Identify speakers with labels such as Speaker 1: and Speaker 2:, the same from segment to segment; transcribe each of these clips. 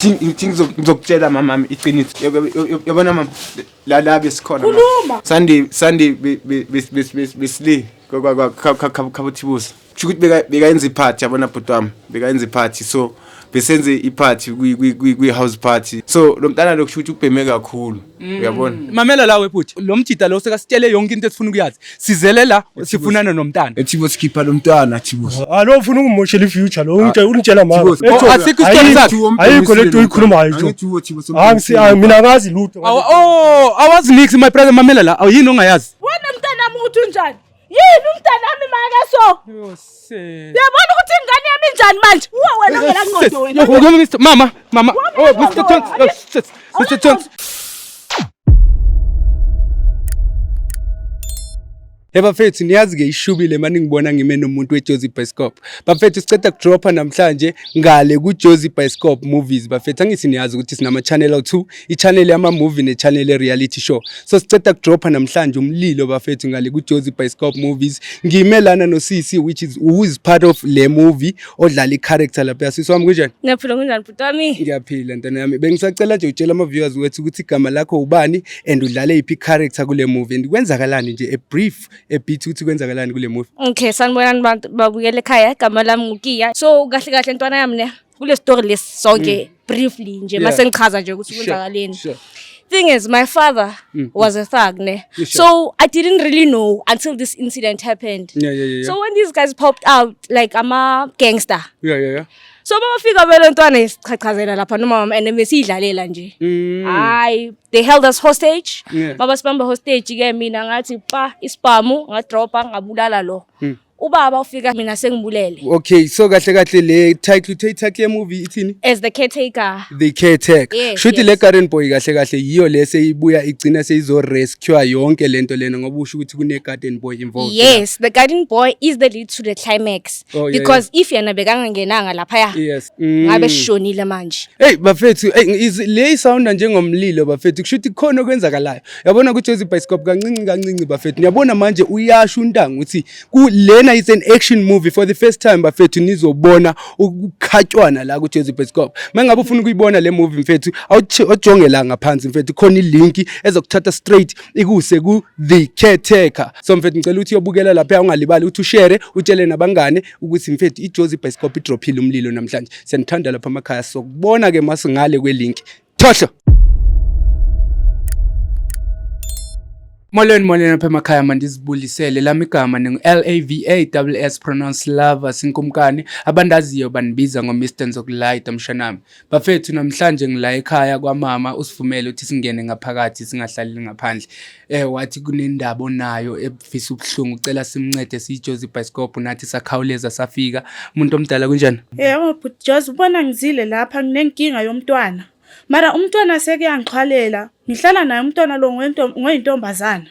Speaker 1: ngizokutshela mama iqiniso. Yabona mama la besikhona Sunday besli khabuthibusa. Ukuthi bekayenza iphathi yabona bhuti wami. Bekayenza iphathi so besenze iphathi kwi house party. So lo mntana lo kusho ukuthi ubheme kakhulu. Uyabona?
Speaker 2: Mamela la wephuthi. Lo mjida lo sekasitshele yonke into esifuna ukuyazi. Sizele la sifunana nomntana.
Speaker 1: Ethibo sikipha lo mntana Thibo.
Speaker 3: Alo ufuna ukumushela ifuture lo unitshela mama.
Speaker 2: Asikho isitori sakhe.
Speaker 3: Ayikho lento uyikhulumayo nje. Mina akazi lutho.
Speaker 2: Awazi nix my brother mamela la. Awuyini ongayazi?
Speaker 4: Wena mntana muthu njani? Yini umntana wami makaso? Uyabona ukuthi ingane yami injani manje? Wena ngela ngqondo wena.
Speaker 2: Mama. Oh, Mr. Jones. Bafethu niyazi ke ishubile manje ngibona ngime nomuntu weJozi Bioscope. Bafethu siceda kudropa namhlanje ngale kuJozi Bioscope Movies. Bafethu angithi niyazi ukuthi sinama channel 2, i-channel yama movie ne-channel reality show. So siceda kudropa namhlanje umlilo bafethu ngale kuJozi Bioscope Movies. Ngimelana noSisi who is part of le movie odlala i-character lapha. Sisi wami kunjani?
Speaker 4: Ngiyaphila kunjani butami?
Speaker 2: Ngiyaphila ntana yami. Bengisacela nje utshela ama viewers wethu ukuthi igama lakho ubani and udlale iphi character kule movie. And kwenzakalani nje a brief bit ukuthi kwenzakalani kule movie.
Speaker 4: Okay, sanibonani bantu babukele ekhaya, igama lami nguKiya. So kahle ntwana yami ne kule story lesi sonke briefly nje mase ngichaza nje ukuthi kwenzakaleni. Thing is, my father was a thug, ne? So I didn't really know until this incident happened.
Speaker 2: Yeah.
Speaker 4: So when these guys popped out, like I'm a gangster.
Speaker 2: Yeah.
Speaker 4: So bafika vele ntwana isichachazela lapha noma and besidlalela nje. They held us hostage. Baba sibamba hostage ke mina ngathi ispamu ngadropa ngabulala lo. Ubaba ufika mina sengibulele.
Speaker 2: Okay, so kahle le title ye movie ithini?
Speaker 4: As the caretaker.
Speaker 2: The caretaker. Shuthi le Karen boy kahle yiyo lese ibuya igcina seyizo rescue yonke lento lena ngoba usho ukuthi kune garden boy involved.
Speaker 4: Yes, the garden boy is the lead to the climax. Because if yena bekangenanga lapha ya. Ngabe shonile manje.
Speaker 2: Hey bafethu, le sound njengomlilo bafethu kushuthi khona okwenzakalayo. Yabona ku Jozi Bioscope kancinci bafethu. Niyabona manje uyasho untanga ukuthi ku lena is an action movie for the first time bafethu nizobona ukukhatywana la ku Jozi Bioscope. Mangabe ufuna ukuyibona le movie mfethu awujonge la ngaphansi mfethu khona ilink ezokuthatha straight ikuse ku The Caretaker. So mfethu ngicela ukuthi uyobukela lapha ungalibali ukuthi ushare utshele nabangane ukuthi mfethu iJozi Bioscope idrophile umlilo namhlanje. Siyanithanda lapha emakhaya sokubona ke masingale kwelink. Thohlo. Molweni apha emakhaya mandizibulisele lami igama LAVASS pronounce lava sinkumkani abandaziyo banibiza ngoMr Nzokulayita mshanami. Bafethu namhlanje ngila ekhaya kwaMama usivumele ukuthi singene ngaphakathi singahlali ngaphandle. Wathi kunendaba onayo efisa ubuhlungu ucela simncede siJozi Bioscope nathi sakhawuleza safika. Umuntu omdala kunjani?
Speaker 5: Yebo but Jozi ubona ngizile lapha nginenkinga yomntwana. Mara umntwana sekuyangixhwalela. Ngihlala naye umntwana lo ngoyintombazana.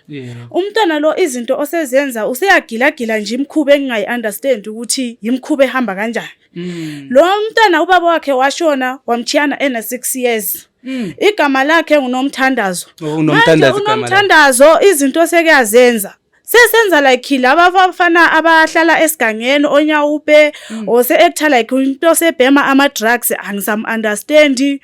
Speaker 5: Umntwana lo izinto osezenza useyagila nje imkhuba engingayi-understand ukuthi imkhuba ehamba kanjani. Lo mntwana ubaba wakhe washona wamchiyana ena 6 years. Igama lakhe nguNomthandazo. Unomthandazo izinto sekuyazenza. Sesenza like laba abafana abahlala esigangeni onyawupe ose actor like into sebhema ama drugs angisam understand.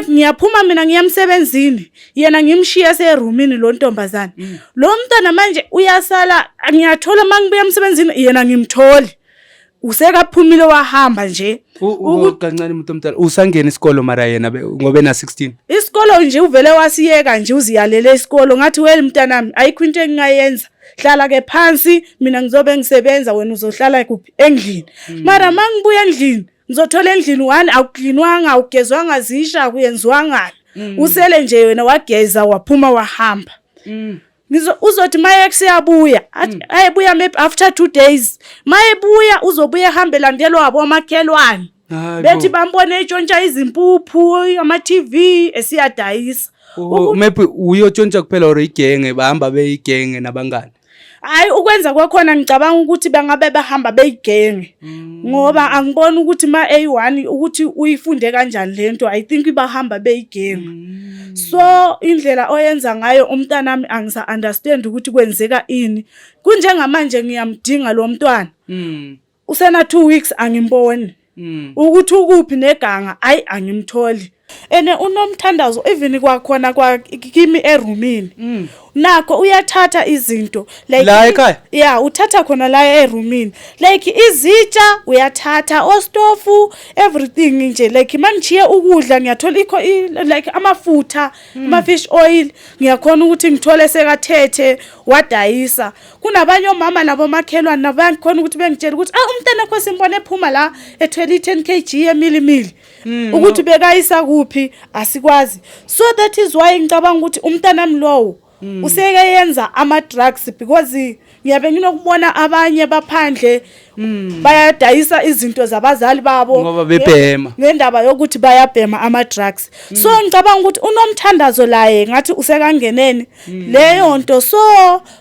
Speaker 5: Ngiyaphuma mina ngiyamsebenzini yena ngimshiya seroomini lo ntombazana. Lo mntana manje uyasala ngiyathola mangibuya emsebenzini yena ngimtholi. Usekaphumile wahamba nje.
Speaker 2: Kancane umuntu omdala usangena isikolo mara yena ngobe na 16.
Speaker 5: Isikolo nje uvele wasiyeka nje uziyalele isikolo ngathi well mntanami ayikho into engingayenza. Hlala ke phansi mina ngizobe ngisebenza wena uzohlala kuphi endlini. Mara mangibuya endlini ngizothola endlini wani awuklinwanga awugezwanga zisha kuyenziwanga. Usele nje wena wageza waphuma wahamba. Uzothi maye kusiyabuya ayibuya maybe after 2 days mayebuya uzobuya ehambe landelwa abo amakhelwane bethi bambone etshontsha izimpuphu ama TV esiyadayisa
Speaker 2: maybe uyotshontsha kuphela or igenge bahamba beyigenge nabangani.
Speaker 5: Hayi ukwenza kwakhona ngicabanga ukuthi bangabe bahamba beyigenge ngoba angiboni ukuthi ma A1 ukuthi uyifunde kanjani lento I think bahamba beyigenge. So indlela oyenza ngayo umntanami angisa understand ukuthi kwenzeka ini kunjengamanje ngiyamdinga lo mntwana usena 2 weeks angimboni ukuthi ukuphi neganga ayi angimtholi ene unomthandazo even kwakhona kwa kimi erumini nakho uyathatha izinto like
Speaker 2: la ekhaya
Speaker 5: yeah uthatha khona la erumini like izitsha uyathatha ostofu everything nje like mangichiye ukudla ngiyathola ikho like amafutha ama fish oil ngiyakhona ukuthi ngithole sekathethe wadayisa kunabanye omama nabo makhelwane nabangikhona ukuthi bengitshela ukuthi umntana wakho simbone ephuma la ethwele 10 kg yemilimili ukuthi bekayisa kuphi asikwazi so that is why ngicabanga ukuthi umntana nami lowo usekayenza ama drugs because ngiyabe nginokubona abanye baphandle bayadayisa izinto zabazali babo
Speaker 2: ngoba bebhema
Speaker 5: ngendaba yokuthi bayabhema ama drugs so ngicabanga ukuthi unomthandazo laye ngathi usekangeneni leyo nto so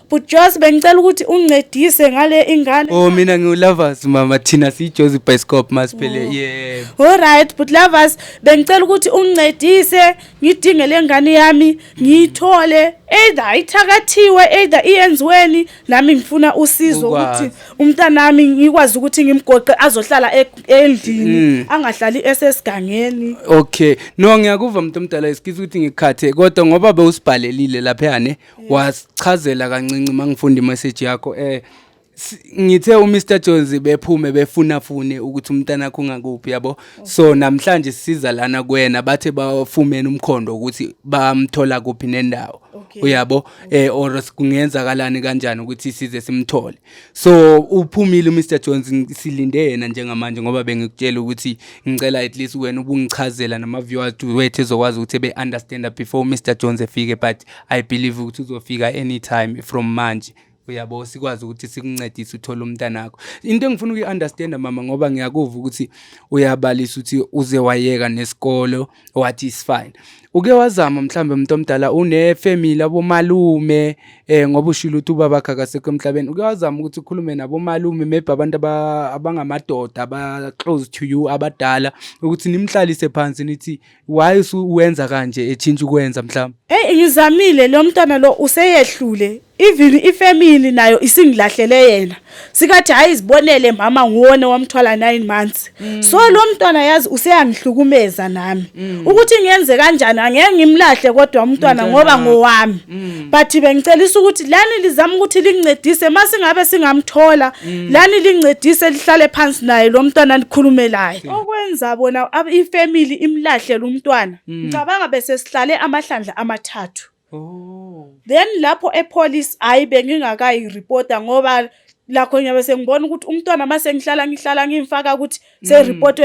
Speaker 5: but just bengicela ukuthi ungincedise ngale ingane
Speaker 2: mina ngilovers mama thina si Jozi Bioscope masiphele yebo
Speaker 5: all right but lovers bengicela ukuthi ungincedise ngidinge lengane yami ngiyithole either ayithakathiwe either iyenziweni nami ngifuna usizo ukuthi umntana nami ngikwazi ukuthi ngimgoqe azohlala endlini angahlali esesigangeni
Speaker 2: okay no ngiyakuva umuntu omdala iskiza ukuthi ngikhathe kodwa ngoba bewusibhalelile lapha yane wasichazela kancinci mangifunda imessage yakho ngithe uMr Jones bephume befunafune ukuthi umntana wakho ungakuphi yabo so namhlanje sisiza lana kuwena bathe bafumene umkhondo ukuthi bamthola kuphi nendawo uyabo or kungenzakalani kanjani ukuthi size simthole so uphumile uMr Jones silinde yena njengamanje ngoba bengikutshela ukuthi ngicela at least wena ubungichazela nama viewers wethu ezokwazi ukuthi be understand before Mr Jones efike but I believe ukuthi uzofika anytime from manje uyabo sikwazi ukuthi sikuncedise uthola umntana wakho into engifuna ukuyiunderstand mama ngoba ngiyakuva ukuthi uyabalisa ukuthi uze wayeka nesikolo wathi is fine uke wazama mhlambe umuntu omdala une family abomalume ngoba ushilo ukuthi ubaba akasekho emhlabeni uke wazama ukuthi ukhulume nabo malume maybe abantu abangamadoda aba close to you abadala ukuthi nimhlalise phansi nithi why uwenza kanje echinja ukwenza mhlawumbe
Speaker 5: ngizamile lo mntana lo useyehlule even ifamily nayo isingilahlele yena sikathi hayi izibonele mama nguwone wamthwala 9 months so lo mntwana yazi useyangihlukumeza nami ukuthi ngiyenze kanjani angeke ngimlahle kodwa umntwana ngoba ngowami but bengicelisa ukuthi lani lizama ukuthi lingincedise masingabe singamthola lani lincedise lihlale phansi naye lo mntwana nikhulumelayo okwenza bona ifamily imlahle lo mntwana ngicabanga bese sihlale amahlandla amathathu then lapho epolice ayibe ngingakayireporta ngoba lakho nyabe sengibona ukuthi umntwana mase ngihlala ngimfaka ukuthi se report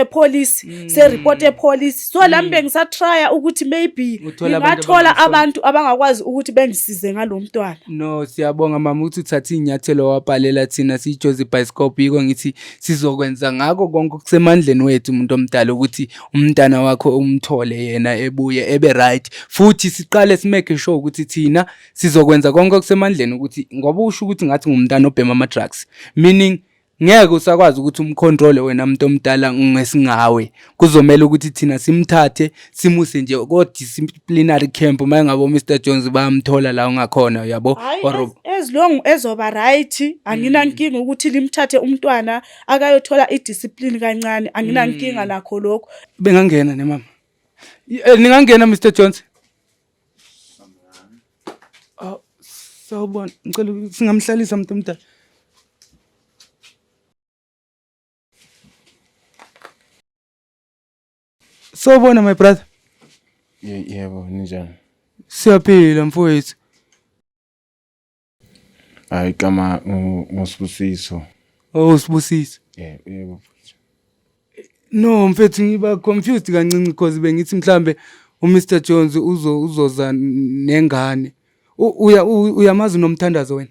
Speaker 5: epolice so lambe ngisatry ukuthi maybe ngathola abantu abangakwazi ukuthi bengisize ngalomntwana
Speaker 2: no siyabonga mama ukuthi uthatha inyathelo wabhalela thina si Jozi Bioscope yiko ngithi sizokwenza ngako konke kusemandleni wethu umuntu omdala ukuthi umntana wakho umthole yena ebuye ebe right futhi siqale simake sure ukuthi thina sizokwenza konke kusemandleni ukuthi ngoba usho ukuthi ngathi ngumntana obhema ama drugs meaning ngeke usakwazi ukuthi umcontrol wena umuntu omdala ngesingawe kuzomela ukuthi thina simthathe simuse nje ko disciplinary camp mayengabo Mr Jones bayamthola la ungakhona yabo
Speaker 5: as long ezoba right anginankinga ukuthi limthathe umntwana akayothola idiscipline kancane anginankinga nakho lokho
Speaker 2: bengangena ne mama ningangena Mr Jones sawubona ngicela singamhlalisa umuntu omdala Sawubona my brother.
Speaker 1: Yebo ninjani?
Speaker 2: Siyaphila mfowethu.
Speaker 1: Hayi kama ngosibusiso.
Speaker 2: Oh Sibusiso.
Speaker 1: Yebo.
Speaker 2: No mfethu ngiba confused kancinci because bengithi mhlambe uMr Jones uzoza nengane. Uyamazi nomthandazo wena?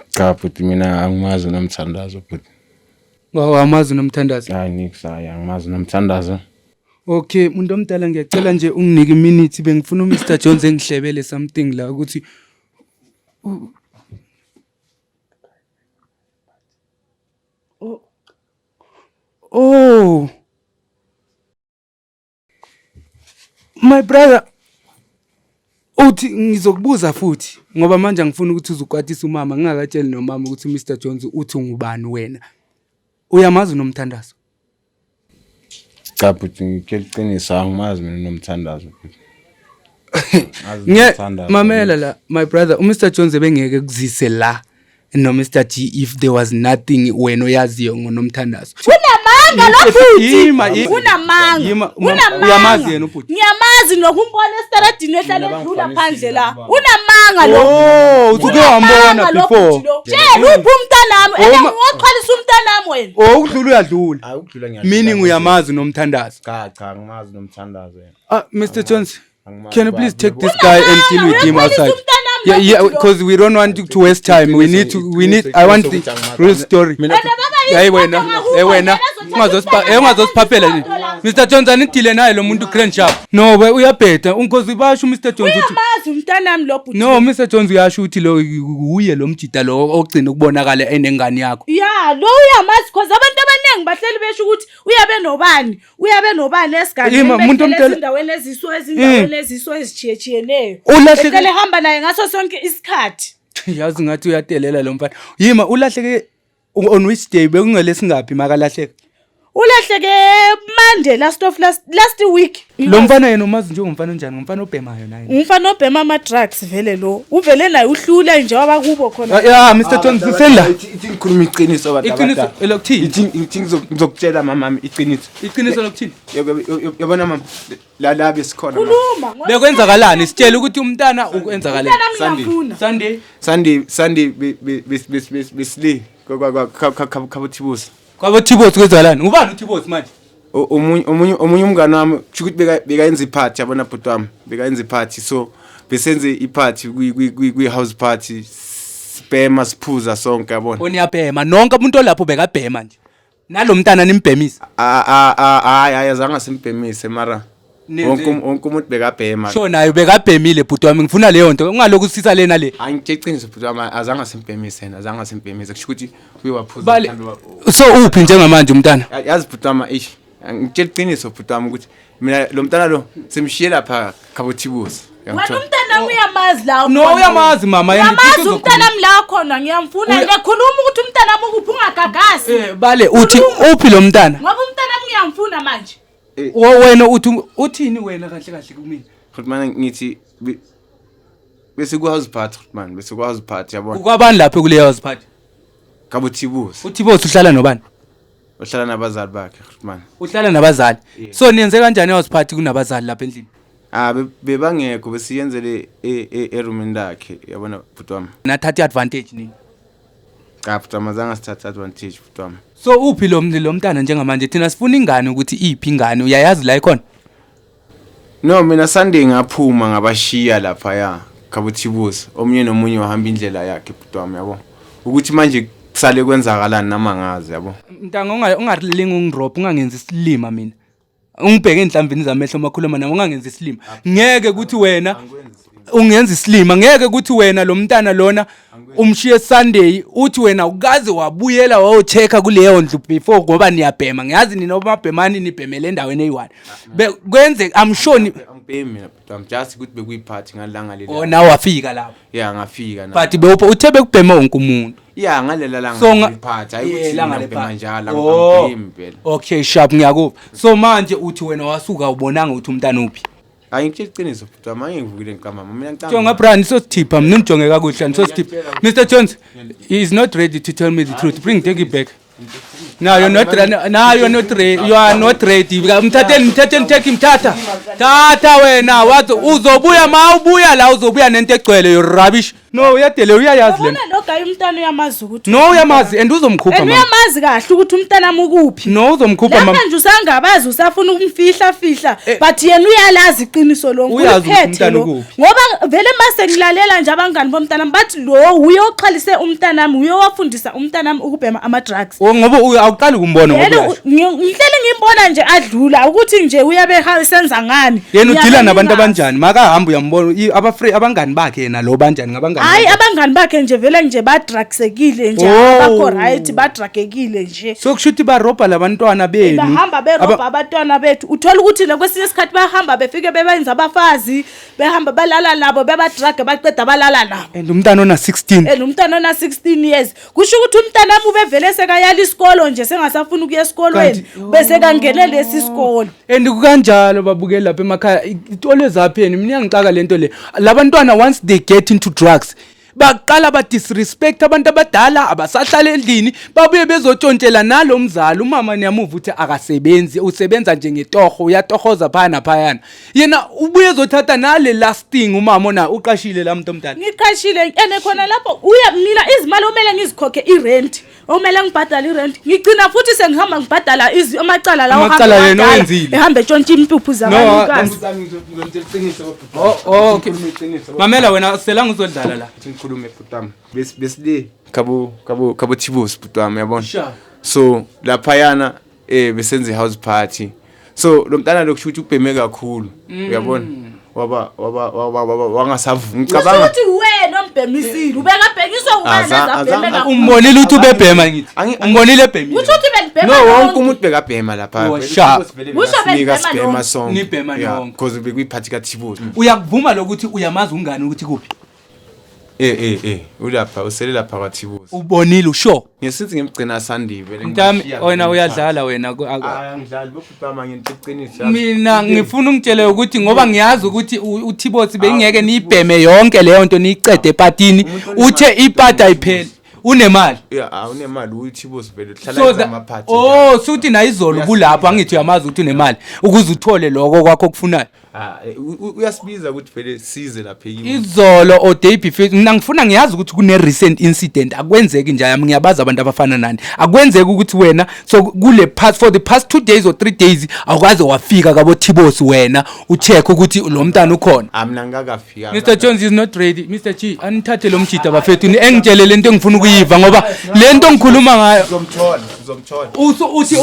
Speaker 1: Cha but mina angimazi nomthandazo but
Speaker 2: Amazi nomthandazo.
Speaker 1: Hayi nikusaya angimazi nomthandazo.
Speaker 2: Okay, umuntu omdala ngiyacela nje unginike iminute bengifuna uMr Jones engihlebele something la ukuthi Oh my brother uthi ngizokubuza futhi ngoba manje ngifuna ukuthi uzukwatisa umama ngingakatsheli nomama ukuthi Mr Jones uthi ngubani wena uyamazi nomthandazo
Speaker 1: Cha but ngikeliqinisa angimazi mina nomthandazo.
Speaker 2: Mamela la my brother uMr Jones ebengeke kuzise la no Mr G if there was nothing wena oyaziyo ngonomthandazo.
Speaker 5: Unamanga lofuthi.
Speaker 2: Unamanga.
Speaker 5: Uyamazi
Speaker 2: yena ubhuti.
Speaker 5: Ngiyamazi nokumbona estaradini ehlala edlula phandle la. Unamanga lo.
Speaker 2: Oh, usuke wambona before.
Speaker 5: Tshela uphi umntanami? Ngoxhwalisa umntanami wena.
Speaker 2: Oh, udlula uyadlula.
Speaker 1: Hayi ukudlula ngiyadlula.
Speaker 2: Meaning uyamazi nomthandazo.
Speaker 1: Cha angimazi nomthandazo yena.
Speaker 2: Mr Jones, can you please take this guy and deal with him outside? Yeah, because we don't want to waste time. We need. I want the real story. Hey wena. Ungazosiphaphela. Mr Jones anidile naye lo muntu grand sharp. No, uyabheda. Unkosi basho Mr Jones uthi.
Speaker 5: Uyamazi umntanami lo bhuti.
Speaker 2: No, Mr Jones uyasho uthi lo uye lo mjida lo ogcina ukubonakala enengane yakho.
Speaker 5: Yeah, lo uyamazi because abantu abaningi bahleli besho ukuthi uyabe nobani esiganeni ezindaweni ezindaweni ezichiyechiyeneyo. Ulahleke hamba naye ngaso sonke isikhathi.
Speaker 2: Yazi ngathi uyatelela lo mfana. Yima ulahleke on which day bekungele singaphi makalahleka?
Speaker 5: Ulahleke Monday last week.
Speaker 2: Lo mfana yena umazi nje umfana njani? Umfana obhemayo naye.
Speaker 5: Umfana obhema ama drugs vele lo. Uvele naye uhlula nje wabakubo khona.
Speaker 2: Yeah, Mr Jones senda.
Speaker 1: Ithi ngikhuluma iqiniso abantu abadala.
Speaker 2: Iqiniso elokuthini?
Speaker 1: Ithi ngizokutshela mama iqiniso.
Speaker 2: Iqiniso lokuthini?
Speaker 1: Yabona mama la besikhona.
Speaker 5: Khuluma.
Speaker 2: Bekwenzakalani? Sitshela ukuthi umntana ukwenzakaleni.
Speaker 1: Sunday besli khabuthibusa.
Speaker 2: Kwabothibos kwenzakalani? Ubani uThibos manje?
Speaker 1: Omunye umngane wami ukuthi bekayenza iphathi yabona bhuti wami bekayenza iphathi so besenze iphathi kwi house party sibhema siphuza sonke yabona.
Speaker 2: Oniyabhema nonke umuntu olapho bekabhema nje. Nalomntana nimbhemisa.
Speaker 1: Hayi azange simbhemise mara wonke umuntu bekabhema.
Speaker 2: Sho nayo bekabhemile bhuti wami ngifuna leyo nto ungaloku usisa lena le.
Speaker 1: Angiceciniso bhuti wami azange simbhemise yena azange simbhemise kusho ukuthi uyawaphuza
Speaker 2: so uphi njengamanje umntana?
Speaker 1: Yazi bhuti wami ngitshela iqiniso bhuti wami ukuthi mina lo mntana lo simshiye lapha Khabothibuza.
Speaker 5: Wena umntana uyamazi la.
Speaker 2: No uyamazi mama yena
Speaker 5: uyamazi umntana la khona ngiyamfuna ngiyakhuluma ukuthi umntana ukuphi ungagagasi.
Speaker 2: Bale uthi uphi lo mntana?
Speaker 5: Ngoba umntana ngiyamfuna manje.
Speaker 2: Wena uthini wena kahle kumina?
Speaker 1: Futhi mana ngithi bese ku house party man bese ku house party yabona.
Speaker 2: Kwabani lapho kule house party?
Speaker 1: Khabothibuza.
Speaker 2: uThibos uhlala nobani?
Speaker 1: Uhlala nabazali bakhe man.
Speaker 2: Uhlala nabazali. So niyenze kanjani house party kunabazali lapha endlini?
Speaker 1: Bebangekho besiyenzele eroomini lakhe yabona bhuti wami.
Speaker 2: Nathatha advantage nini?
Speaker 1: Cha bhuti wami azange sithatha advantage bhuti wami.
Speaker 2: So uphi lo mntana njengamanje thina sifuna ingane ukuthi iphi ingane uyayazi la ikhona?
Speaker 1: No mina Sunday ngaphuma ngabashiya lapha ya Khabothibuza omunye nomunye wahamba indlela yakhe bhuti wami yabo ukuthi manje kusale kwenzakalani namangazi yabo.
Speaker 2: Mntanga ungarilinga ungirop ungangenza isilima mina. Ungibheke enhlamvini zamehlo makhuluma nawe ungangenza isilima. Ngeke ukuthi wena ungenza isilima ngeke ukuthi wena lo mntana lona umshiye Sunday uthi wena ukaze wabuyela wayocheka kuleyo ndlu before ngoba niyabhema ngiyazi nina obabhemani nibhemele endaweni eyi1 kwenze I'm sure
Speaker 1: angibhemi mina but I'm just ukuthi bekuyiphathi ngalanga leli.
Speaker 2: Oh nawe wafika lapho.
Speaker 1: Yeah ngafika na.
Speaker 2: But uthe kubhema wonke umuntu.
Speaker 1: Yeah ngalela langa liphathi ayikuthi langa lebhema njalo ngibhemi phela.
Speaker 2: Okay sharp ngiyakuva. So manje uthi wena wasuka ubonanga ukuthi umntana uphi?
Speaker 1: Angitshela iqiniso bhuti wami ngivukile ngiqamba mina ngicanga.
Speaker 2: Jonga brand sosithipha mina unjonge kakuhle sosithipha. Mr Jones he is not ready to tell me the truth. Take it back. No, you're not ready. No, you're not ready. You are not ready. Mthatheni take him tata wena wathi uzobuya la uzobuya nento egcwele yo rubbish. No uyadele uyayazi lena.
Speaker 5: Lo guy umntana uyamazi ukuthi.
Speaker 2: No uyamazi and uzomkhupha mama.
Speaker 5: Uyamazi kahle ukuthi umntana ukuphi.
Speaker 2: No uzomkhupha mama.
Speaker 5: Manje usangabazi usafuna ukumfihla but yena uyalazi iqiniso lo
Speaker 2: ngiphethe lo.
Speaker 5: Ngoba vele mase ngilalela nje abangani bomntana bathi lo uyoxhalise umntana nami uyowafundisa umntana nami ukubhema ama drugs.
Speaker 2: Ngoba awuqali kumbona ngoba
Speaker 5: ngihlele ngimbona nje adlula ukuthi nje uyabe senza ngani.
Speaker 2: Yena udila nabantu abanjani makahamba uyambona abangani bakhe yena lo banjani ngabangani
Speaker 5: hayi abangani bakhe nje vele nje badrugsekile nje abakho right badragekile nje
Speaker 2: sokushuthi barobha labantwana benu
Speaker 5: bahamba berobha abantwana bethu uthola ukuthi le kwesinye isikhathi bahamba befike bebenza abafazi behamba balala nabo bebadrage baqeda balala nabo
Speaker 2: and umntana ona 16
Speaker 5: umntana ona 16 years kusho ukuthi umntana wami ubevele sekayala isikolo nje sengasafuna ukuya esikolweni bese kangena lesi isikolo
Speaker 2: and kukanjalo babukela lapha emakhaya itolo zapheni mina ngicaka lento le labantwana once they get into drugs baqala ba disrespect abantu abadala abasahlala endlini babuye bezotshontshela nalo mzali umama niyamuva uthi akasebenzi usebenza nje ngetoho uyatohoza phana phayana yena ubuye ezothatha nale lasting umama ona uqashile la muntu omdala
Speaker 5: ngiqashile ene khona lapho uya mina izimali omele ngizikhokhe irent omele ngibhadala irent ngicina futhi sengihamba ngibhadala amacala lawo
Speaker 2: amacala yena wenzile
Speaker 5: ehamba etshontsha impuphu zabanikazi
Speaker 2: okay mamela wena sela ngizodlala la
Speaker 1: ngikhulume butami besile kabo Thibos butami yabona so lapha yana besenze house party so lo mntana lokushuthi ubheme kakhulu uyabona wangasavu ngicabanga
Speaker 5: ukuthi wena ombhemisile ubekabhekiswa ubani ezabheme kakhulu
Speaker 2: umbonile ukuthi ubebhema ngithi umbonile ebhemile
Speaker 5: ukuthi benibhema
Speaker 1: no wonke umuntu bekabhema lapha
Speaker 5: bhema
Speaker 1: song
Speaker 2: nibhema nonke
Speaker 1: because bekuyiphathi kaThibos
Speaker 2: uyakuvuma lokuthi uyamazi ungani ukuthi kuphi
Speaker 1: ulapha usele lapha kwaThibos
Speaker 2: ubonile usho
Speaker 1: ngesithi ngimgcina Sandiwe
Speaker 2: mntami wena uyadlala wena
Speaker 1: angidlali bokutama ngiyiqinisa
Speaker 2: mina ngifuna ungitshele ukuthi ngoba ngiyazi ukuthi uThibos bengeke niyibheme yonke leyo nto niyiqede epatini uthe ipata ayiphele unemali
Speaker 1: unemali uThibos vele hlala amaphathi
Speaker 2: suthi na izolo kulapho angithi uyamazi ukuthi unemali ukuze uthole lokho kwakho okufunayo
Speaker 1: uyasibiza ukuthi vele size lapha
Speaker 2: izolo o day before mina ngifuna ngiyazi ukuthi kune recent incident akwenzeki nje yami ngiyabaza abantu abafana nani akwenzeki ukuthi wena so kule past for the past 2 days or 3 days awukaze wafika kabo Thibos wena ucheck ukuthi lo mntana ukhona
Speaker 1: mina ngakafika
Speaker 2: Mr Jones is not ready Mr G anithathe lo mjida bafethu engitshele lento engifuna ukuyiva ngoba lento ngikhuluma ngayo
Speaker 1: sizomthola
Speaker 2: uthi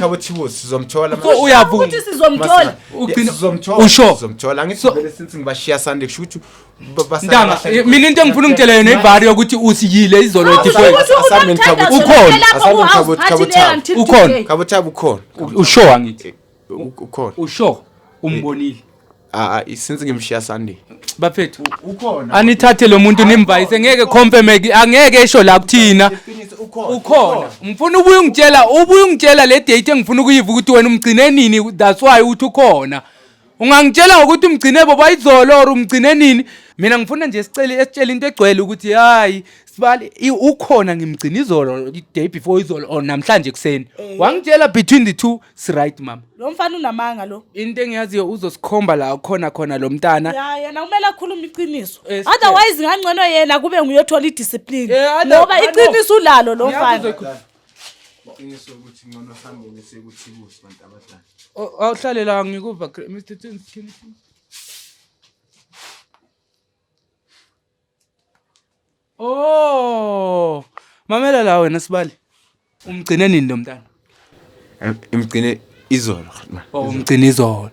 Speaker 1: kabo Thibos sizomthola
Speaker 2: so uyavuma
Speaker 5: ukuthi sizomthola
Speaker 2: usho
Speaker 1: sizomthola ngithi vele since ngibashiya Sunday kushuthi
Speaker 2: Ndanga mina into engifuna ukutshela yona ibhari yokuthi usiyile izolo eThekwini ukhona
Speaker 1: kabothaba ukhona
Speaker 2: usho angithi
Speaker 1: ukhona
Speaker 2: usho umbonile
Speaker 1: since ngimshiya Sunday
Speaker 2: bafethu
Speaker 1: ukhona
Speaker 2: anithathe lo muntu nimvayise ngeke confirm angeke esho la kuthina ukhona ngifuna ubuye ungitshela le date engifuna ukuyiva ukuthi wena umgcine nini that's why uthi ukhona ungangitshela ukuthi umgcine baba izolo or umgcine nini mina ngifuna nje esitshela into egcwele ukuthi hayi sibali ukhona ngimgcina izolo day before izolo or namhlanje kuseni wangitshela between the two is right mama
Speaker 5: lo mfana unamanga lo
Speaker 2: into engiyaziyo uzosikhomba la khona lo mntana
Speaker 5: yena kumele akhulume iqiniso otherwise ngangcono yena kube nguyothola idiscipline ngoba iqiniso ulalo lo mfana
Speaker 1: iqiniso ukuthi ngcono sangene sekuThibos bantu abadala
Speaker 2: awuhlale la ngikuva Mr Jones mamela la wena sibali umgcine nini lo mntana
Speaker 1: imgcine izolo
Speaker 2: umgcine izolo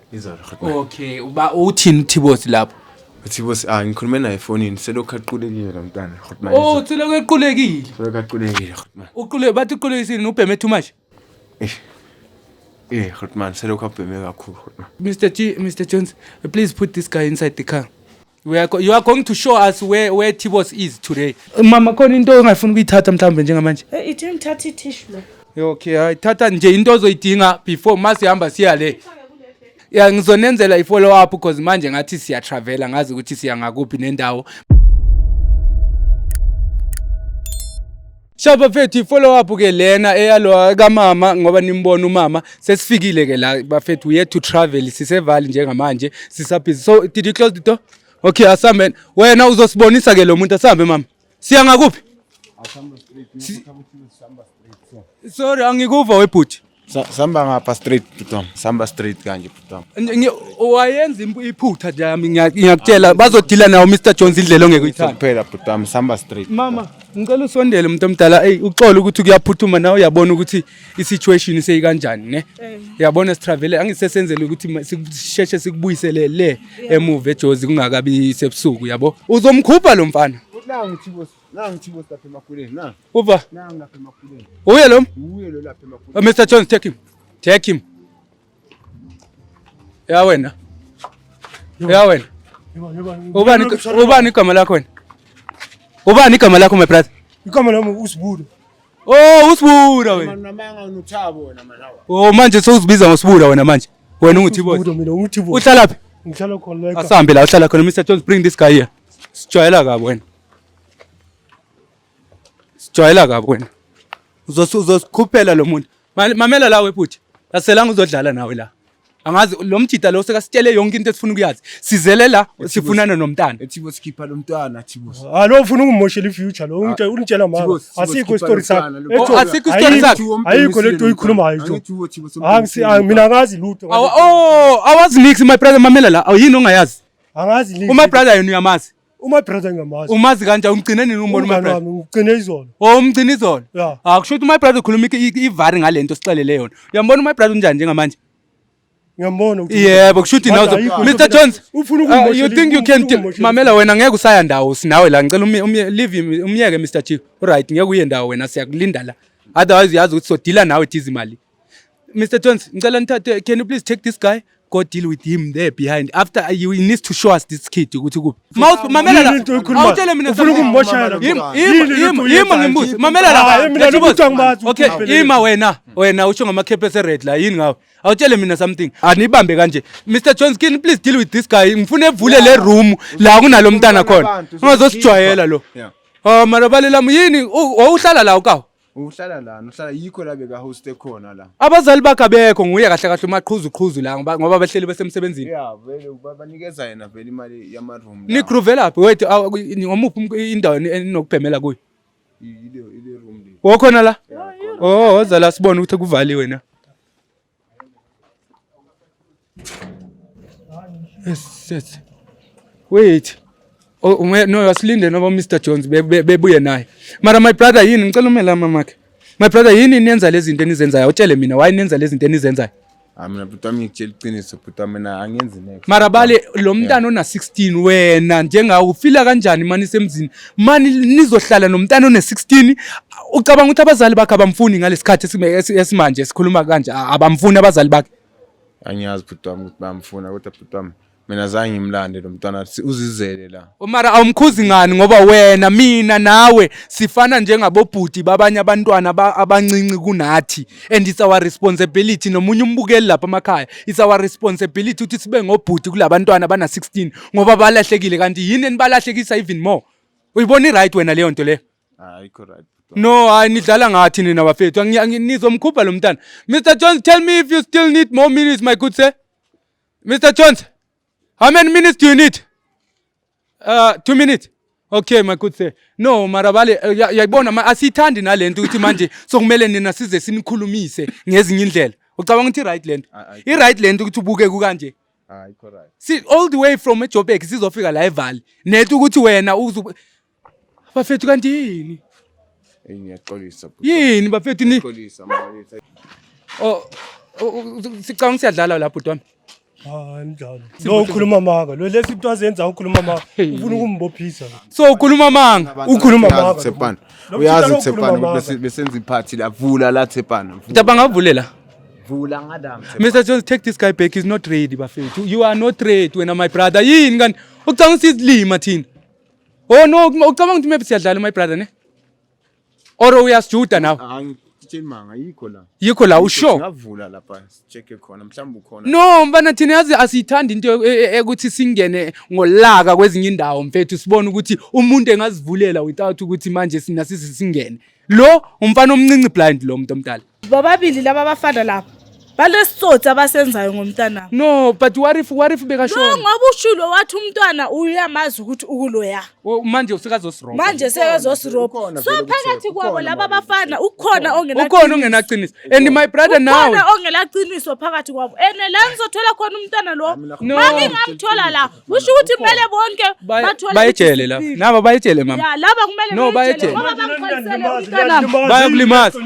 Speaker 2: okay uba uthini Thibos lapho
Speaker 1: Thibos ngikhulume naye efonini selokhu aqulekile lo mntana
Speaker 2: selokhu equlekile bathi uqulekisini ubheme too much
Speaker 1: Khotman selokhu abheme kakhulu Khotman
Speaker 2: Mr Jones please put this guy inside the car you are going to show us where Thibos is today mama khona into ongafuna ukuyithatha mhlambe njengamanje
Speaker 5: ithi ngithatha itissue lo
Speaker 2: okay hayi thatha nje into ozoyidinga before masihamba siya le ngizonenzela i-follow up because manje ngathi siya travela ngazi ukuthi siya ngakuphi nendawo Shaba fethu i-follow up ke lena eyalo kamama ngoba nimbona umama sesifikile ke la bafethu we had to travel sisevali njengamanje sisabhizi so did you close the door okay asambe wena uzosibonisa ke lo muntu asambe mama siya ngakuphi asamba street sorry angikuva webhuti
Speaker 1: samba ngapha straight buttom samba straight kanje buttom
Speaker 2: wayenza iphutha nje ngiyakutshela bazodila nawo Mr Jones indlela ongekuyithanda
Speaker 1: kuphela buttom samba straight
Speaker 2: mama ngicela usondele umuntu omdala uxola ukuthi kuyaphuthuma nawe uyabona ukuthi isituation seyikanjani ne uyabona sitravel angisesenzele ukuthi sisheshe sikubuyisele le emuva eJozi kungakabi sebusuku yabo uzomkhupha lo mfana
Speaker 1: nangithi boss lapha emakuleni na
Speaker 2: uva
Speaker 1: nangi lapha emakuleni
Speaker 2: uye lo
Speaker 1: uye lo lapha emakuleni
Speaker 2: Mr Jones take him ya wena ubani igama lakho wena ubani igama lakho my brother
Speaker 3: igama lami uSibuda
Speaker 2: oh uSibuda wena
Speaker 1: namanga unothabo wena manawa
Speaker 2: oh manje sewuzibiza ngoSibuda wena manje wena unguthi boss
Speaker 3: Ubuda mina unguthi boss
Speaker 2: uhlala phi
Speaker 3: ngihlala khona la
Speaker 2: asambe la uhlala khona Mr Jones bring this guy here sijwayela kabi wena uzosikhuphela lo muntu mamela la webhuthi aselanga uzodlala nawe la angazi lo mjida lo sekasitshele yonke into esifuna ukuyazi sizele la sifunana nomntana
Speaker 1: ethi boss khipha lo mntwana athi boss
Speaker 3: lo ufuna ukungimoshela ifuture lo unitshela mama asikho story sakho
Speaker 2: asikho story sakho
Speaker 3: ayikho lento oyikhulumayo nje mina angazi lutho
Speaker 2: awazi nix my brother mamela la awuyini ongayazi
Speaker 3: angazi nix
Speaker 2: my brother yena uyamazi
Speaker 3: uma brother ngamazi
Speaker 2: umazi kanjani umgcine nini umbona my brother
Speaker 3: ngigcine izolo
Speaker 2: umgcine izolo akusho ukuthi my brother ukhuluma ivari ngalento sixelele yona uyambona my brother unjani njengamanje
Speaker 3: ngiyambona
Speaker 2: yebo kushuthi nazo Mr Jones you think you can mamela wena ngeke usaya ndawo sinawe la ngicela leave umyeke Mr Chief right ngeke uye ndawo wena siyakulinda la otherwise yazi ukuthi so deala nawe thiza imali Mr Jones ngicela nithathe can you please take this guy go deal with him there behind after he needs to show us this kid ukuthi kuphi mamela la awutshele mina
Speaker 3: ufuna ukungimoshela
Speaker 2: ima ngimbuzi mamela la
Speaker 3: mina ukuthi angibazi
Speaker 2: okay ima wena usho ngamakhephe red la yini ngawo awutshele mina something anibambe kanje Mr Jones can you please deal with this guy ngifuna evule le room la kunalo mntana khona ungazosijwayela lo mara balelami yini uhlala la ukawo
Speaker 1: uhlala lana uhlala yikho la beka host ekhona la
Speaker 2: abazali bakhe abekho nguye kahle kahle umaqhuzu la ngoba bahleli besemsebenzini
Speaker 1: vele banikeza yena vele imali yama room
Speaker 2: ni groove laphi wethu ngomuphi indawo enokubhemela kuyo
Speaker 1: ile room le
Speaker 2: wokhona la woza la sibone ukuthi kuvaliwe na yes wait no asilinde noba Mr Jones bebuye naye mara my brother yini ngicela umela mamakhe my brother yini niyenza lezi zinto enizenzayo utshele mina why niyenza lezi zinto enizenzayo
Speaker 1: mina bhuti wami ngitshela iqiniso bhuti wami mina angenzi next
Speaker 2: mara bale lo mntana ona 16 wena njengawo ufila kanjani mani semzini mani nizohlala nomntana one 16 ucabanga ukuthi abazali bakhe abamfuni ngalesikhathi esimanje esikhuluma kanje abamfuni abazali bakhe
Speaker 1: angiyazi bhuti wami ukuthi bamfuna kodwa bhuti wami mina zange ngimlande lo mntwana uzizele la
Speaker 2: mara awumkhuzi ngani ngoba wena mina nawe sifana njengabobhuti babanye abantwana abancinci kunathi and it's our responsibility nomunye umbukeli lapha emakhaya it's our responsibility ukuthi sibe ngobhuti kulabantwana bana 16 ngoba balahlekile kanti yini enibalahlekisa even more uyibona right wena leyo nto le
Speaker 1: ayikho right
Speaker 2: no hayi nidlala ngathi nina bafethu ngizomkhupha lo mntana Mr Jones tell me if you still need more minutes my good sir Mr Jones how many minutes do you need 2 minutes okay my good sir no marabale yayibona asithandi nalento ukuthi manje sokumele nina size sinikhulumise ngezinye indlela ucabanga ukuthi right lento I right lento ukuthi ubuke ku kanje
Speaker 1: ayikho right
Speaker 2: see all the way from eJoburg sizofika la eValley nethi ukuthi wena bafethu kanti yini
Speaker 1: ngiyaxolisa
Speaker 2: yini bafethu ni
Speaker 1: xolisa mawethu
Speaker 2: sicanga siyadlala lapho bhuti wami
Speaker 3: njalo lo ukhuluma manga lo lesinto azenza ukhuluma manga ufuna ukumbophisa
Speaker 2: so ukhuluma manga
Speaker 3: ukhuluma manga
Speaker 1: Tsepana uyazi Tsepana besenza iphathi la vula la Tsepana
Speaker 2: Taba ngavulela
Speaker 1: vula ngadam
Speaker 2: Mr Jones take this guy back he's not ready bafethu you are not ready wena my brother yini ngani ucanga sizilima thina no ucabanga ukuthi maybe siyadlala my brother ne or uyasijuda nawe
Speaker 1: manga
Speaker 2: yikho la usho
Speaker 1: ngavula lapha check khona mhlawumbe ukhona
Speaker 2: no mbana thina yazi asithandi into ukuthi singene ngolaka kwezinye indawo mfethu sibone ukuthi umuntu engazivulela without ukuthi manje sina singene lo umfana omncinci blind lo muntu omdala
Speaker 5: bobabili laba bafana lapha balesitsotsi abasenzayo ngomntana
Speaker 2: no but what if bekashona
Speaker 5: no ngoba ushulo wathi umntwana uyamazi ukuthi ukuloya
Speaker 2: manje usekazosiroma
Speaker 5: manje sekazosiroma so phakathi kwabo laba bafana ukhona
Speaker 2: ongenaqiniso and my brother now
Speaker 5: ukhona ongelaqiniso phakathi kwabo ene la ngizothola khona umntwana lo manje ngamthola la usho ukuthi kumele bonke bathola
Speaker 2: bayejele la naba bayejele mama
Speaker 5: ya laba kumele
Speaker 2: no bayejele
Speaker 5: ngoba bamkhalisele umntana
Speaker 2: bayakulimaza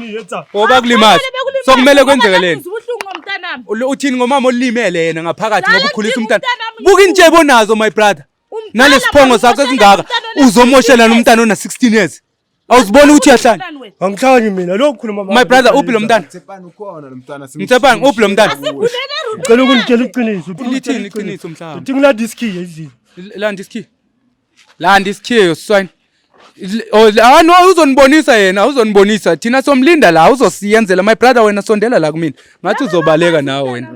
Speaker 2: bayakulimaza so kumele kwenzekeleni
Speaker 5: ngomntanami
Speaker 2: uthini ngomama olimele yena ngaphakathi ngoba ukhulisa umntana buka intshebo nazo my brother nalesiphongo sakho esingaka uzomoshelana umntana ona 16 years awuzibona ukuthi uyahlanya
Speaker 3: Angikhanyi mina lo khuluma mama.
Speaker 2: my brother uphi lo mntana
Speaker 1: Mtsepani ukhona lo mntwana.
Speaker 2: Mtsepani uphi lo mntana
Speaker 3: Ngicela ukungitshela iqiniso.
Speaker 2: lithini iqiniso mhlawumbe
Speaker 3: Uthi ngila diski yezini.
Speaker 2: landi isikhiyo swine no uzonibonisa yena uzonibonisa thina somlinda la uzosiyenzela my brother wena sondela la kumina ngathi uzobaleka nawe wena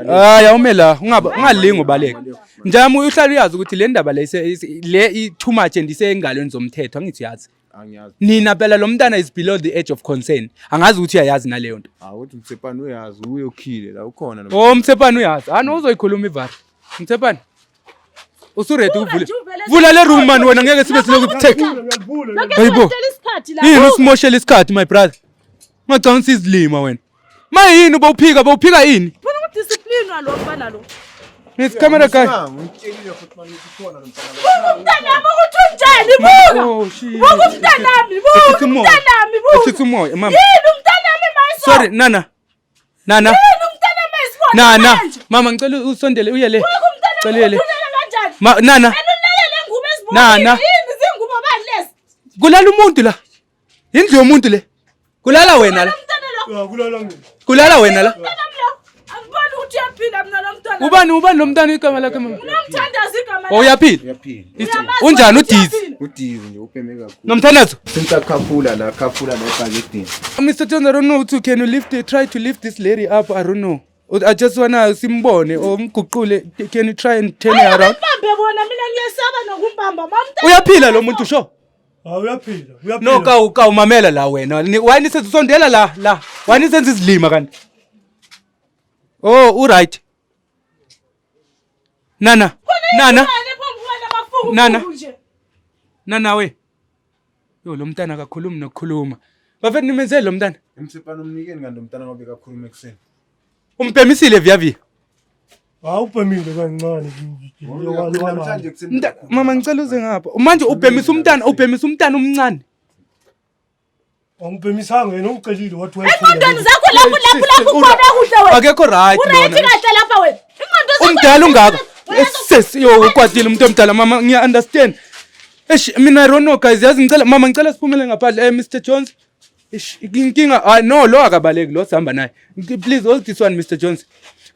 Speaker 2: hayi awume la ungalingi ubaleka njami uhlala uyazi ukuthi le ndaba le too much endisengalweni zomthetho angithi yazi
Speaker 1: Angiyazi.
Speaker 2: nina phela lo mntana is below the age of concern angazi ukuthi uyayazi naleyo nto
Speaker 1: Awuthi Mtsepani uyazi uyokhile la ukhona lo.
Speaker 2: Mtsepani uyazi uzoyikhuluma ivari Mtsepani usuredi vula le room man wena ngeke sibe siloku protect hayibo yini usimoshela isikhathi my brother ngacanga sizilima wena mayini bawuphika yini
Speaker 5: Funa ukudiscipline walokho lo.
Speaker 2: Ngithi camera guy
Speaker 1: Ngitshekile futhi manje ukhona lo mntwana.
Speaker 5: Umntanami ukuthi unjani buka.
Speaker 2: oh shit
Speaker 5: Buka umntanami buka umntanami buka.
Speaker 2: Ethi umoya mama
Speaker 5: Yini umntanami mayiso.
Speaker 2: sorry nana
Speaker 5: Yini umntanami esibona.
Speaker 2: nana mama ngicela usondele uye le
Speaker 5: Cela
Speaker 2: Celele.
Speaker 5: kanjani?
Speaker 2: nana
Speaker 5: Elulele ngubo esibona.
Speaker 2: Nana.
Speaker 5: Yini zingubo balesi.
Speaker 2: kulala umuntu la indlu yomuntu le kulala wena la
Speaker 3: Kulala mina.
Speaker 2: kulala wena la
Speaker 5: Angiboni ukuthi uyaphila mina lo mntwana.
Speaker 2: ubani lo mntana igama lakhe mama
Speaker 5: Ngimthandaza igama.
Speaker 2: uyaphila
Speaker 1: Uyaphila.
Speaker 2: unjani udizi
Speaker 1: Udizi nje upeme kakhulu.
Speaker 2: nomthandazo
Speaker 1: Sinta khafula ebhakedini.
Speaker 2: Mr. Jones, I don't know to can you try to lift this lady up? I don't know. I just wanna simbone or mguqule. Can you try and turn her around?
Speaker 5: Bambe bona mina ngiyesaba nokumbamba mamntana.
Speaker 2: Uyaphila lo muntu sho?
Speaker 3: Uyaphila.
Speaker 2: No ka umamela la wena. Why ni sesondela la? Why ni senze izilima kanti? Oh, right. Nana. Nana we. Yo lo mntana akakhulumi nokukhuluma. Bafethu nimenzele lo mntana.
Speaker 1: Mtsepani umnikeni kanti umntwana ngobe kakhuluma ekseni.
Speaker 2: Umphemisile vyavi.
Speaker 3: Awupemile kancane.
Speaker 1: Namhlanje kuseni.
Speaker 2: Mama ngicela uze ngapha. Manje ubhemisa umntana omncane.
Speaker 3: Angipemisanga yena ungicelile wathi
Speaker 5: Ingqondweni zakho lapho khona kuhle wena.
Speaker 2: Akekho right lona.
Speaker 5: Urethi kahle lapha wena. Ingqondo zakho.
Speaker 2: Umdala ungaka. Sesi yo ukwatile umuntu omdala mama ngiya understand. Mina I don't know guys yazi ngicela siphumele ngaphandle Mr. Jones. Inkinga no lo akabaleki lo sihamba naye. Please hold this one Mr. Jones.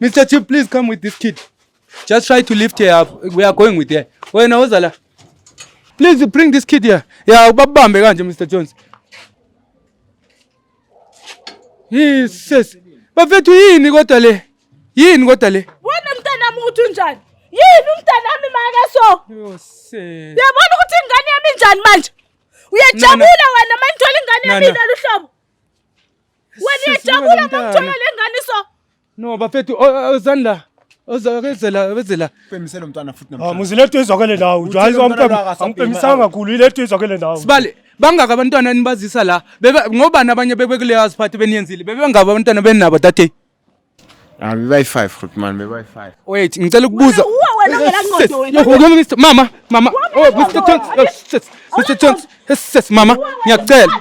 Speaker 2: Mr. Chief please come with this kid. Just try to lift her up. We are going with her. Wena uzala. Please bring this kid here. Yeah ubabambe kanje Mr. Jones. Yes. Bafethu yini kodwa le?
Speaker 5: Wena mntanami uthi unjani? Yini umntanami makaso?
Speaker 2: Yo se.
Speaker 5: Uyabona ukuthi ingane yami injani manje? Uyajabula wena manje ingane yami luhlobo. Wena uyajabula manje ingane so.
Speaker 2: No bafethu ozandla. Ozawezela.
Speaker 1: Upemisele umntwana futhi namhlanje.
Speaker 3: muzilethe izwakele nawe. Hayi angipemisanga kakhulu ilethe izwakele nawe.
Speaker 2: Sibale bangaka abantwana nibazisa la ngoba nabanye bebekule yazi phathi beniyenzile bebengaba abantwana benabo tate
Speaker 1: Bebayi 5 futhi man bebayi 5.
Speaker 2: wait ngicela ukubuza
Speaker 5: Wena ngela ngqondo wena.
Speaker 2: mama Mr. Jones yes mama ngiyacela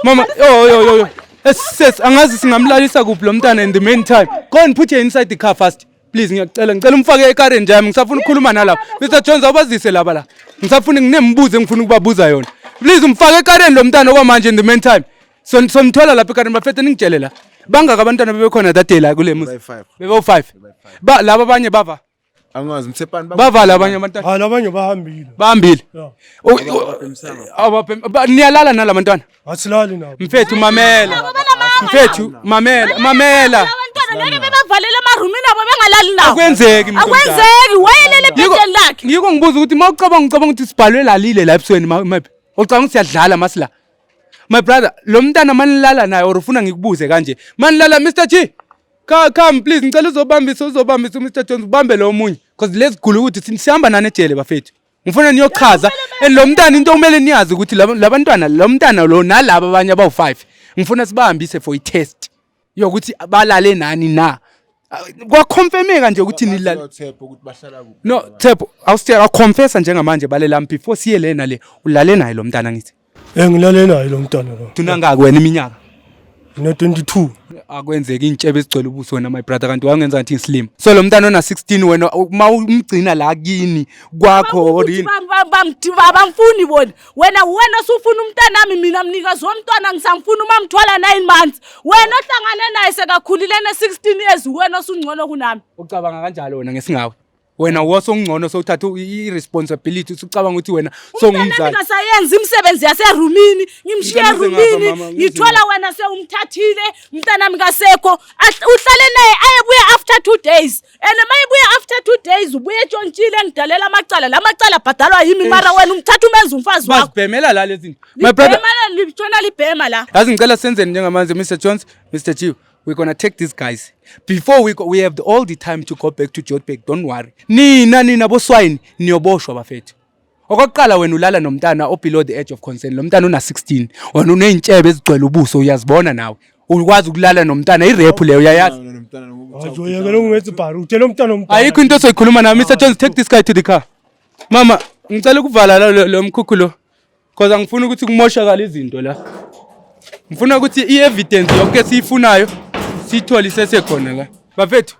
Speaker 2: mama yo yes angazi singamlalisa kuphi lo mntana in the meantime go and put her inside the car first please ngicela umfake ekareni nje ngisafuna ukukhuluma nalapha Mr. Jones awubazise laba la ngisafuna nginembuzo engifuna ukubabuza yona please umfake ekareni lo mntana okwamanje in the meantime somthola lapha ekareni bafethe ningitshele la bangaka abantwana bebekhona dadade la kule muzi bebe 5 ba laba abanye bava
Speaker 1: Angazi Mtsepani
Speaker 2: bavala abanye abantwana
Speaker 3: Hayi labanye
Speaker 2: bahambile niyalala nala bantwana
Speaker 3: asilali nabo.
Speaker 2: mfethu mamela
Speaker 5: Abantwana ngeke bebavalele emarumini abo bengalali nawo.
Speaker 2: akwenzeki
Speaker 5: wayelele ebhedeni lakhe.
Speaker 2: ngiko ngibuza ukuthi mawucabanga ukuthi sibhalwe lalile la ebusweni maphi ucabanga siyadlala masila my brother lo mntana manilala naye or ufuna ngikubuze kanje manilala Mr. G come please ngicela uzobambisa Mr. Jones ubambe lo munye because let's gulu ukuthi sihamba nani ejele bafethu ngifuna niyochaza lo mntana into kumele niyazi ukuthi labantwana lo mntana lo nalabo abanye abawu5 ngifuna sibahambise for i-test yokuthi balale nani na kwaconfirmeka nje ukuthi nilala
Speaker 1: ukuthi bahlala kuphi.
Speaker 2: no Thepho awusitshela confessa njengamanje balela before siye lena le ulale naye lo mntana ngithi
Speaker 3: Ngilale naye lo mntwana lo.
Speaker 2: tunangaki wena iminyaka
Speaker 3: ngine-22.
Speaker 2: akwenzeki intshebe ezigcwele ubuso wena my brother kanti wangenza ngathi ngislim so lo mntana ona 16 wena uma umgcina la kini kwakho orini
Speaker 5: bamfuni bona wena usufuna umntanami mina mnikazi womntwana ngisamfuna uma mthwala 9 months wena ohlangane naye sekakhulile ne-16 years wena osungcono kunami
Speaker 2: ucabanga kanjalo wena ngesingawe wena wosongcono sowuthatha i-responsibility usucabanga ukuthi wena songumzali
Speaker 5: ngasayenza imisebenzi yaserumini ngimshiye erumini ngithola wena sewumthathile umntanami kasekho uhlale naye ayebuye after 2 days and mayebuye after 2 days ubuye etshontshile ngidalela amacala la macala abhadalwa yimi mara wena umthatha umenza umfazi wakho
Speaker 2: bazibhemela la lezi zinto my brother
Speaker 5: libhema libhema la
Speaker 2: yazi ngicela senzeni njengamanje Mr Jones Mr G we're gonna take these guys before we have all the time to go back to Joburg. Don't worry. Nina boswine niyoboshwa bafethu. Okokuqala wena ulala nomntana o below the age of consent. Lo mntana una 16. Wena uneyintshebe ezigcwele ubuso uyazibona nawe. Ukwazi ukulala nomntana irep leyo uyayazi.
Speaker 3: Ajoyekela ungenza ibharu utshela umntana omntana.
Speaker 2: Ayikho into soyikhuluma na Mr Jones take this guy to the car. Mama ngicela ukuvala lo mkhukhu lo. Because angifuni ukuthi kumoshakala izinto la. Ngifuna ukuthi i-evidence yonke siyifunayo sithole sesekhona la. Bafethu,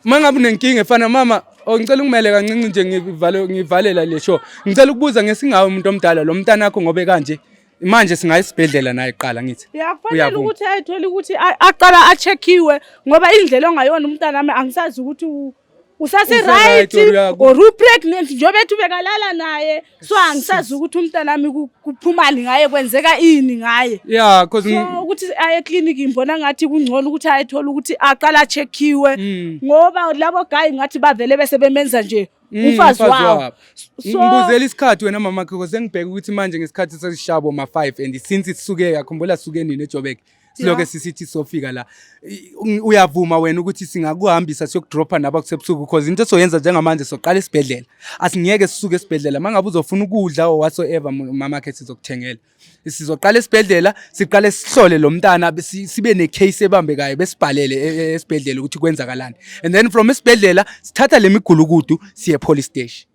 Speaker 2: mangabe nenkinga efana mama, ngicela ungimele kancinci nje ngivalela le show. Ngicela ukubuza ngesingawe umuntu omdala lo mntana wakho ngobe kanje. Manje singayisibhedlela naye iqala ngithi.
Speaker 5: Uyafanele ukuthi ayithole ukuthi aqala acheckiwe ngoba indlela ongayona umntana nami angisazi ukuthi usase right or pregnant njobe ethi bekalala naye so angisazi ukuthi umntana nami kuphumani ngaye kwenzeka ini ngaye
Speaker 2: yeah because
Speaker 5: ukuthi aye clinic ngibona ngathi kungcono ukuthi ayithola ukuthi aqala checkiwe ngoba labo guy ngathi bavele bese bemenza nje umfazi wawo
Speaker 2: ngibuzela isikhathi wena mama because ngibheka ukuthi manje ngesikhathi sesishabo ma 5 and since isuke yakhumbula suke nini eJoburg siloke sisithi sofika la uyavuma wena ukuthi singakuhambisa siyokudropa naba kusebusuku because into soyenza njengamanje soqala isibhedlela asingeke sisuke esibhedlela mangabe uzofuna ukudla or whatsoever mama yakhe sizokuthengela sizoqala esibhedlela siqale sihlole lo mntana sibe ne case ebambekayo besibhalele esibhedlela ukuthi kwenzakalani and then from esibhedlela sithatha lemigulukudu siye police station.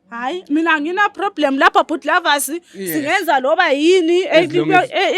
Speaker 5: Hayi mina ngina problem lapha but lovers singenza loba yini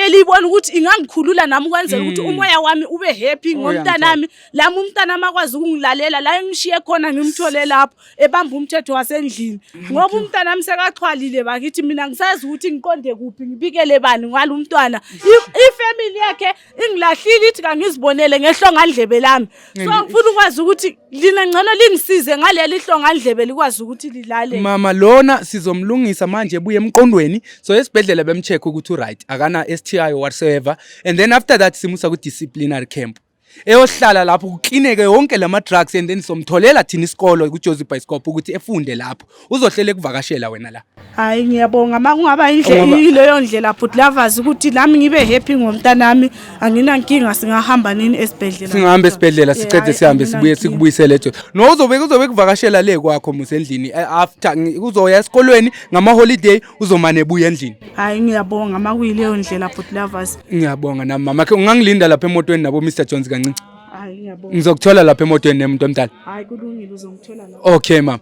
Speaker 5: elibona ukuthi ingangikhulula nami ukwenzela ukuthi umoya wami ube happy ngomntanami lami umntanami akwazi ukungilalela la engishiye khona ngimthole lapho ebamba umthetho wasendlini ngoba umntanami sekaxhwalile bakithi mina ngisazi ukuthi ngiqonde kuphi ngibikele bani ngalo umntwana ifamily yakhe ingilahlile ithi kangizibonele ngehlongandlebe lami so ngifuna ukwazi ukuthi lina ngcono lingisize ngaleli hlongandlebe likwazi ukuthi lilale
Speaker 2: mama lona sizomlungisa manje ebuye emqondweni so esibhedlela bemcheck ukuthi right akana STI or whatsoever and then after that simusa ku disciplinary camp eyohlala lapho uklineke yonke lama drugs and then somtholela thina isikolo ku Joseph Bioscope ukuthi efunde lapho uzohlele kuvakashela wena la.
Speaker 5: Hayi ngiyabonga makungaba ileyo ndlela but lovers ukuthi nami ngibe happy ngomntanami angina nkinga singahamba nini esibhedlela
Speaker 2: singahamba esibhedlela sicede sihambe sibuye sikubuyisele ejo no uzobe kuvakashela le kwakho musendlini after uzoya esikolweni ngama holiday uzomane ebuye endlini.
Speaker 5: Hayi ngiyabonga makuyileyo ndlela but lovers
Speaker 2: ngiyabonga nami mama ke ungangilinda lapha emotweni nabo Mr Jones kancinci.
Speaker 5: Hayi ngiyabonga
Speaker 2: ngizokuthola lapha emotweni nemuntu omdala.
Speaker 5: Hayi kulungile uzongithola lapha.
Speaker 2: Okay mama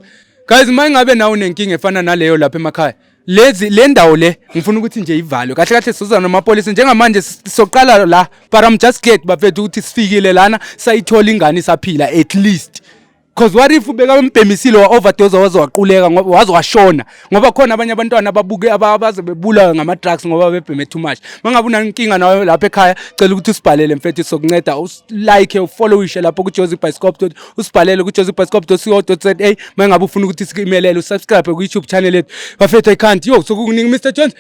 Speaker 2: guys mayingabe nawe unenkinga efana naleyo lapha emakhaya le ndawo le ngifuna ukuthi nje ivalwe kahle kahle sizana namapolisi njengamanje sizoqala la para I'm just glad bafethu ukuthi sifikile lana sayithola ingane isaphila at least because what if ubeka umbhemisile wa overdose wazowaquleka ngoba wazowashona ngoba khona abanye abantwana ababuke abaze bebula ngama drugs ngoba bebheme too much mangabe unankinga nawe lapha ekhaya cela ukuthi usibhalele mfethu sokunceda like ufollowishe lapho ku Joseph Bioscope usibhalele ku josephbioscope.co.za mangabe ufuna ukuthi sikimelele usubscribe ku YouTube channel yethu bafethu I can't yo sokukuningi Mr Jones.